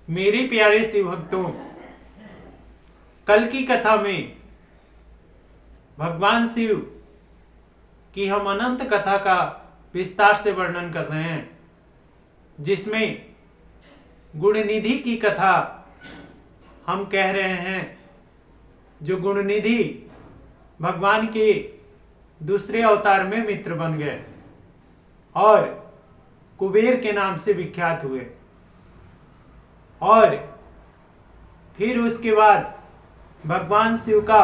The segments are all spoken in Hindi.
मेरे प्यारे शिव भक्तों, कल की कथा में भगवान शिव की हम अनंत कथा का विस्तार से वर्णन कर रहे हैं, जिसमें गुणनिधि की कथा हम कह रहे हैं। जो गुणनिधि भगवान के दूसरे अवतार में मित्र बन गए और कुबेर के नाम से विख्यात हुए, और फिर उसके बाद भगवान शिव का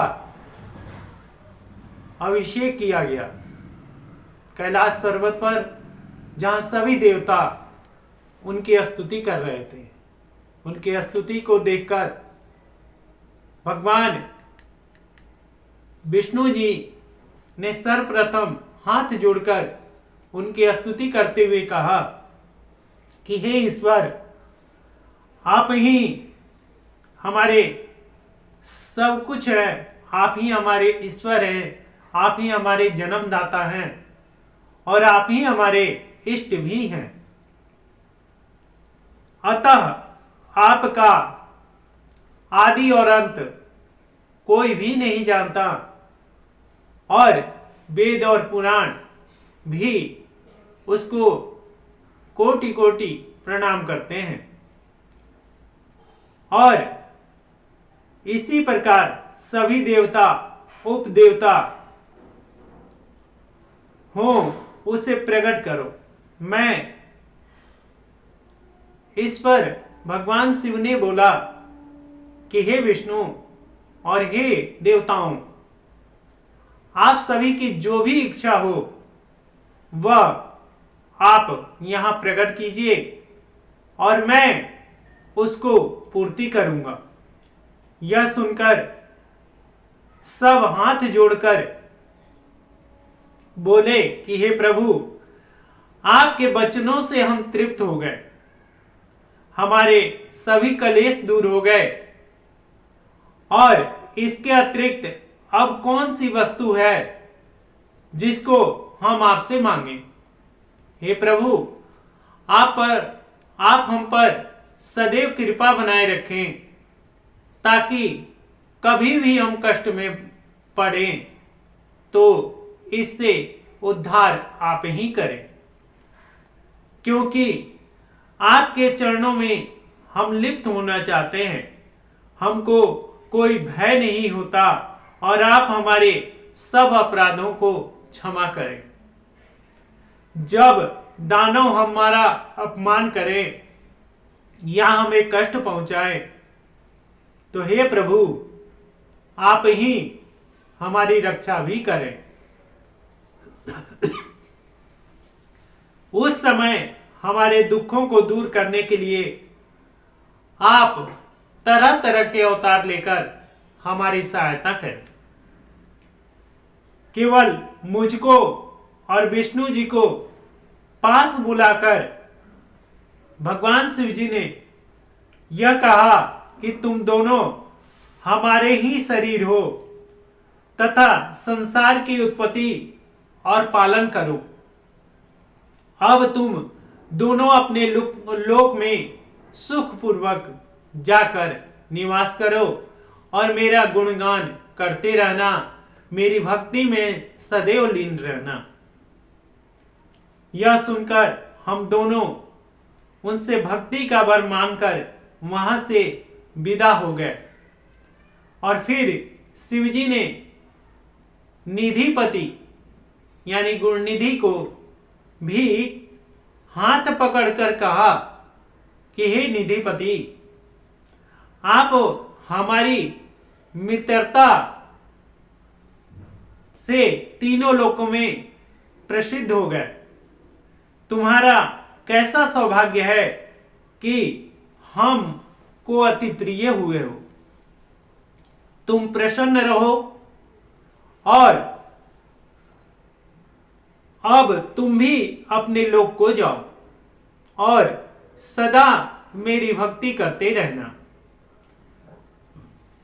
अभिषेक किया गया कैलाश पर्वत पर, जहां सभी देवता उनकी स्तुति कर रहे थे। उनकी स्तुति को देखकर भगवान विष्णु जी ने सर्वप्रथम हाथ जोड़कर उनकी स्तुति करते हुए कहा कि हे ईश्वर, आप ही हमारे सब कुछ है, आप ही हमारे ईश्वर हैं, आप ही हमारे जन्मदाता हैं और आप ही हमारे इष्ट भी हैं। अतः आपका आदि और अंत कोई भी नहीं जानता, और वेद और पुराण भी उसको कोटि कोटि प्रणाम करते हैं। और इसी प्रकार सभी देवता उपदेवता हो उसे प्रकट करो। मैं इस पर भगवान शिव ने बोला कि हे विष्णु और हे देवताओं, आप सभी की जो भी इच्छा हो वह आप यहां प्रकट कीजिए और मैं उसको पूर्ति करूंगा। यह सुनकर सब हाथ जोड़कर बोले कि हे प्रभु, आपके वचनों से हम तृप्त हो गए, हमारे सभी कलेश दूर हो गए, और इसके अतिरिक्त अब कौन सी वस्तु है जिसको हम आपसे मांगे। हे प्रभु, आप हम पर सदैव कृपा बनाए रखें, ताकि कभी भी हम कष्ट में पड़े तो इससे उद्धार आप ही करें, क्योंकि आपके चरणों में हम लिप्त होना चाहते हैं। हमको कोई भय नहीं होता और आप हमारे सब अपराधों को क्षमा करें। जब दानव हमारा अपमान करें या हमें कष्ट पहुंचाए तो हे प्रभु, आप ही हमारी रक्षा भी करें। उस समय हमारे दुखों को दूर करने के लिए आप तरह तरह के अवतार लेकर हमारी सहायता करें। केवल मुझको और विष्णु जी को पास बुलाकर भगवान शिव जी ने यह कहा कि तुम दोनों हमारे ही शरीर हो तथा संसार की उत्पत्ति और पालन करो। अब तुम दोनों अपने लोक में सुखपूर्वक जाकर निवास करो और मेरा गुणगान करते रहना, मेरी भक्ति में सदैव लीन रहना। यह सुनकर हम दोनों उनसे भक्ति का वर मांगकर वहां से विदा हो गए, और फिर शिवजी ने निधिपति यानी गुणनिधि को भी हाथ पकड़कर कहा कि हे निधिपति, आप हमारी मित्रता से तीनों लोकों में प्रसिद्ध हो गए। तुम्हारा कैसा सौभाग्य है कि हम को अति प्रिय हुए हो। तुम प्रसन्न रहो और अब तुम भी अपने लोक को जाओ और सदा मेरी भक्ति करते रहना।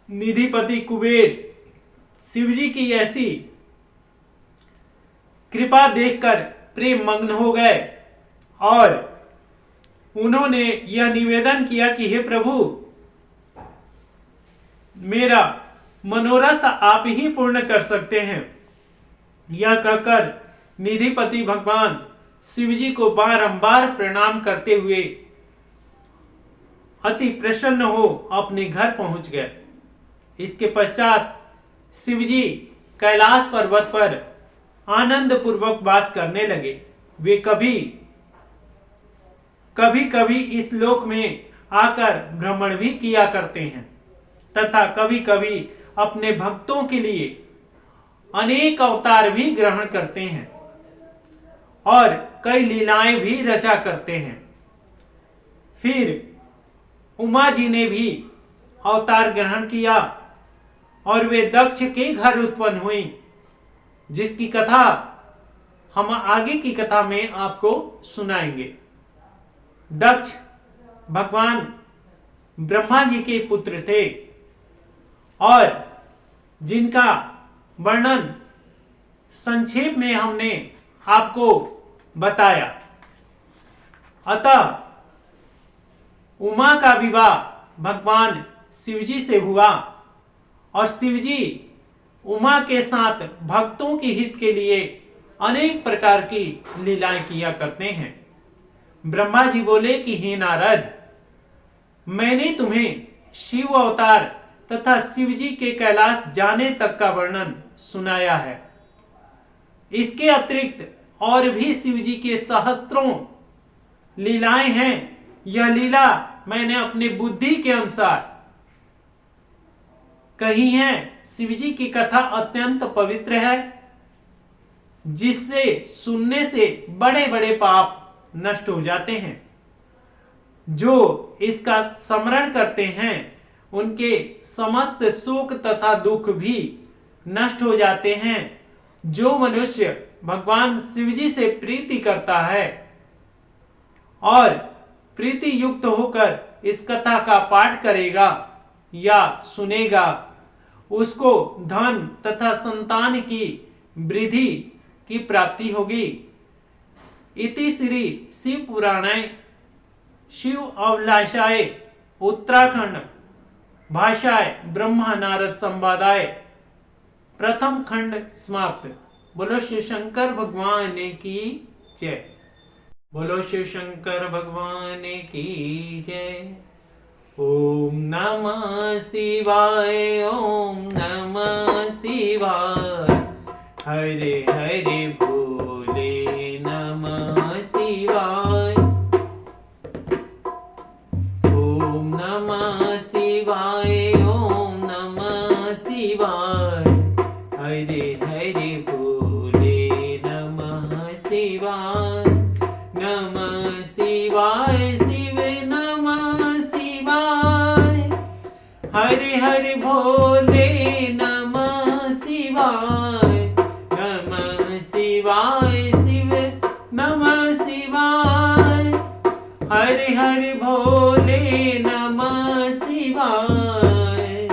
निधिपति कुबेर शिवजी की ऐसी कृपा देखकर प्रेम मग्न हो गए और उन्होंने यह निवेदन किया कि हे प्रभु, मेरा मनोरथ आप ही पूर्ण कर सकते हैं। यह कहकर निधिपति भगवान शिव जी को बारंबार प्रणाम करते हुए अति प्रसन्न हो अपने घर पहुंच गए। इसके पश्चात शिव जी कैलाश पर्वत पर आनंद पूर्वक वास करने लगे। वे कभी कभी इस लोक में आकर भ्रमण भी किया करते हैं तथा कभी कभी अपने भक्तों के लिए अनेक अवतार भी ग्रहण करते हैं और कई लीलाएं भी रचा करते हैं। फिर उमा जी ने भी अवतार ग्रहण किया और वे दक्ष के घर उत्पन्न हुई, जिसकी कथा हम आगे की कथा में आपको सुनाएंगे। दक्ष भगवान ब्रह्मा जी के पुत्र थे और जिनका वर्णन संक्षेप में हमने आपको बताया। अतः उमा का विवाह भगवान शिवजी से हुआ और शिवजी उमा के साथ भक्तों के हित के लिए अनेक प्रकार की लीलाएं किया करते हैं। ब्रह्मा जी बोले कि हे नारद, मैंने तुम्हें शिव अवतार तथा शिवजी के कैलाश जाने तक का वर्णन सुनाया है। इसके अतिरिक्त और भी शिवजी के सहस्त्रों लीलाएं हैं। यह लीला मैंने अपनी बुद्धि के अनुसार कही है। शिवजी की कथा अत्यंत पवित्र है, जिससे सुनने से बड़े बड़े पाप नष्ट हो जाते हैं। जो इसका स्मरण करते हैं उनके समस्त शोक तथा दुख भी नष्ट हो जाते हैं। जो मनुष्य भगवान शिवजी से प्रीति करता है और प्रीति युक्त होकर इस कथा का पाठ करेगा या सुनेगा, उसको धन तथा संतान की वृद्धि की प्राप्ति होगी। इति श्री शिव पुराणे शिव अभिलाषाय उत्तराखंड भाषाय ब्रह्मा नारद संवादाय प्रथम खंड समाप्त। बोलो शिव शंकर भगवान की जय। बोलो शिव शंकर भगवान की जय। ओम नमः शिवाय, ओम नमः शिवाय। हरे हरे भोले नमः शिवाय। ओम नमः शिवाय, ओम नमः शिवाय। हरे हरे भोले नमः शिवाय। नमः शिवाय शिव नमः शिवाय। हरे हरे भोले नमः शिवाय। नमः शिवाय शिव नमः शिवाय। हरे हरे भोले नमः शिवाय।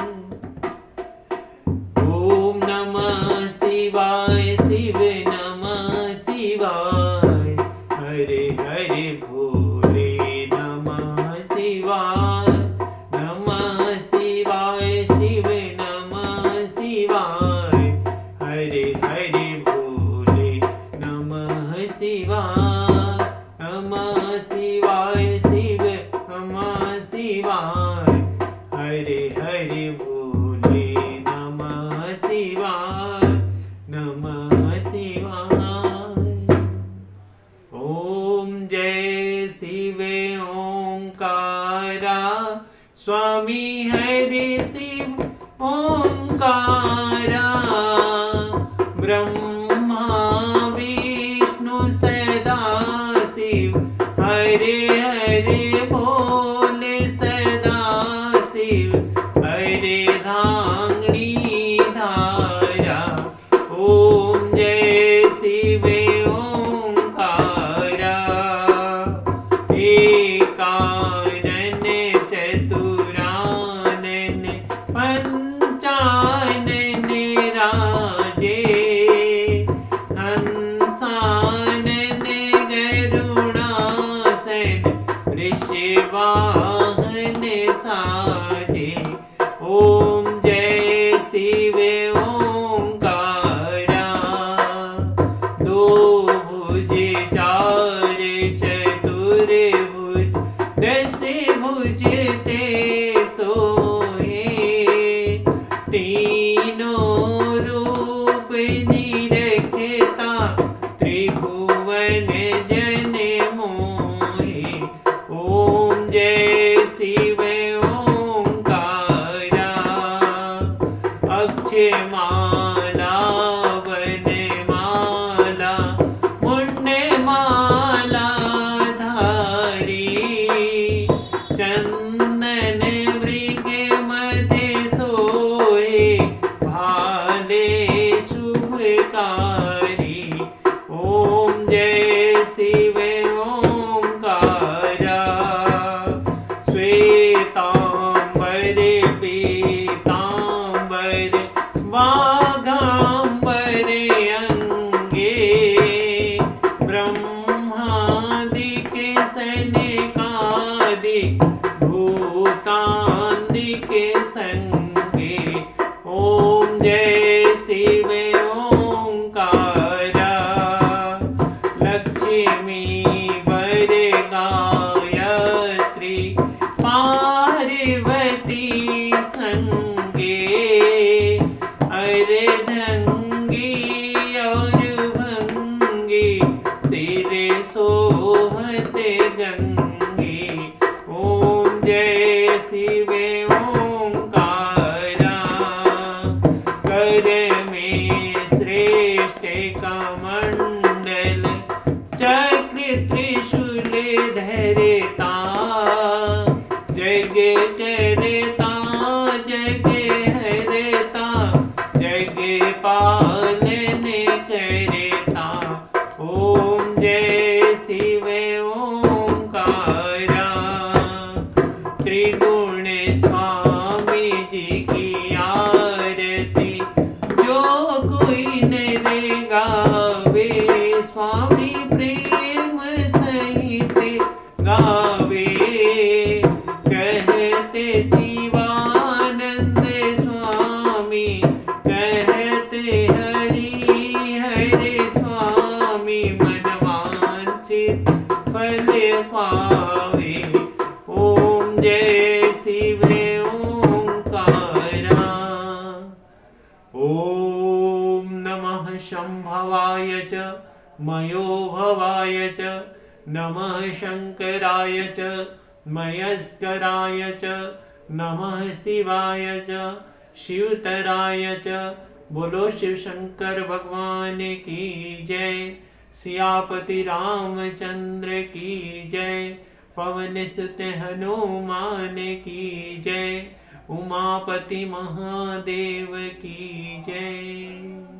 ओम नमः शिवाय शिव नमः शिवाय। हरे हरे भोले नमः शिवाय। नमः शिवाय शिव नमः शिवाय। हरे हरे भोले नमः शिवाय। नमः शिवाय शिव नमः शिवाय। हरे हरे भोले नमः शिवाय। नमः शिवाय। ओम जय शिव ओंकारा। स्वामी हरि शिव ओंकारा। ब्रह्मा विष्णु सदा शिव। हरे हरे भोले सदा शिव। हरे धांगड़ी धारा। ओम जय शिव ओंकारा। एकानन चतुरानन पंचानन। वाहन साजे। ओम जय शिव ओंकारा। दो भुज चार चतुर भुज, 10 भुज ते सोए। तीनों रूप निरखता, त्रिभुवन जन मोहे। ओम जय शिव ओंकारा। अक्षय माला वनमाला, मुंड माला धारी। चंदन मृग मध्य सोए, भाले शुभकारी। ओम जय शिव ओंकारा। श्वेतांबर पीतांबर, वाघांबर अंगे। ब्रह्मादिक सनकादिक, भूतादिक संगे। ओम जय शिव ओंकारा। लक्ष्मी वर गायत्री, पार्वती संगे। अर्धंगी और भंगी, सिर सोहत गंगे। ओम जय शिव ओंकारा। कर में श्रेष्ठ कमंडल, चक्र त्रिशूल धरता। जग करता जग हरता, जग पालन करता। ओम जय शिव ओंकारा। त्रिगुण स्वामी जी की आरती, जो कोई नर गावे। स्वामी प्रेम सहित गावे। कहते शिवानंद स्वामी, कहते हरि हरि स्वामी। मनवांचित फल पावे। ओम जय शिव ओंकारा। ओम नमः शंभवाय च मयोभवाय च, नमः शंकराय च मयस्कराय च, नमः शिवाय च शिवतराय च। बोलो शिव शंकर भगवान की जय। सियापति रामचंद्र की जय। पवन सुत हनुमान की जय। उमापति महादेव की जय।